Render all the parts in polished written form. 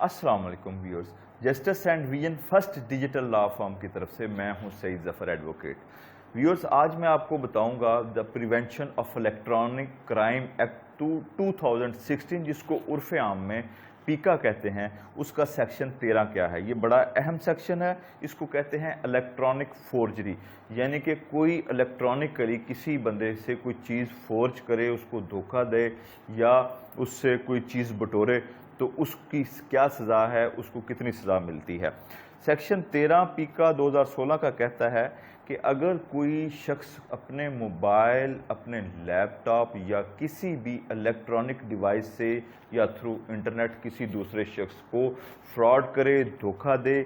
अस्सलाम वालेकुम viewers, justice and vision first digital law firm की तरफ से मैं हूं सईद ज़फ़र एडवोकेट। व्यूअर्स, आज मैं आपको बताऊंगा the prevention of electronic crime act 2016, जिसको उर्फ़ आम में पीका कहते हैं, उसका सेक्शन 13 क्या है। ये बड़ा अहम सेक्शन है। इसको कहते हैं इलेक्ट्रॉनिक फोर्जरी, यानी कि कोई इलेक्ट्रॉनिकली किसी बंदे से कोई चीज़ फोर्ज करे, उसको धोखा दे या उससे कोई चीज़ बटोरे, तो उसकी क्या सज़ा है, उसको कितनी सज़ा मिलती है। सेक्शन 13 पीका 2016 का कहता है कि अगर कोई शख्स अपने मोबाइल, अपने लैपटॉप या किसी भी इलेक्ट्रॉनिक डिवाइस से या थ्रू इंटरनेट किसी दूसरे शख्स को फ्रॉड करे, धोखा दे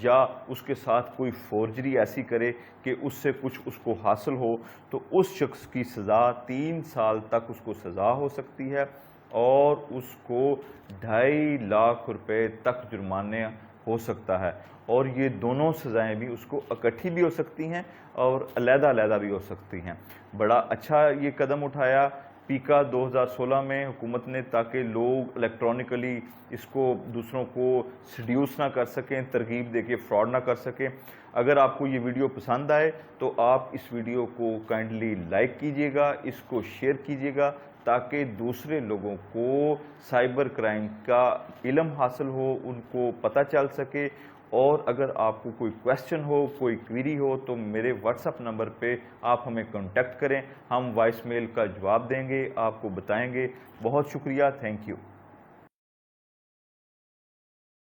या उसके साथ कोई फोर्जरी ऐसी करे कि उससे कुछ उसको हासिल हो, तो उस शख्स की सज़ा 3 साल तक उसको सज़ा हो सकती है और उसको 2.5 लाख रुपए तक जुर्माने हो सकता है। और ये दोनों सज़ाएं भी उसको इकट्ठी भी हो सकती हैं और अलग-अलग भी हो सकती हैं। बड़ा अच्छा ये कदम उठाया पीका 2016 में हुकूमत ने, ताकि लोग इलेक्ट्रॉनिकली इसको दूसरों को सड्यूस ना कर सकें, तरगीब देके फ्रॉड ना कर सकें। अगर आपको ये वीडियो पसंद आए तो आप इस वीडियो को काइंडली लाइक कीजिएगा, इसको शेयर कीजिएगा, ताकि दूसरे लोगों को साइबर क्राइम का इल्म हासिल हो, उनको पता चल सके। और अगर आपको कोई क्वेश्चन हो, कोई क्वेरी हो, तो मेरे व्हाट्सएप नंबर पे आप हमें कांटेक्ट करें। हम वॉइस मेल का जवाब देंगे, आपको बताएंगे। बहुत शुक्रिया, थैंक यू।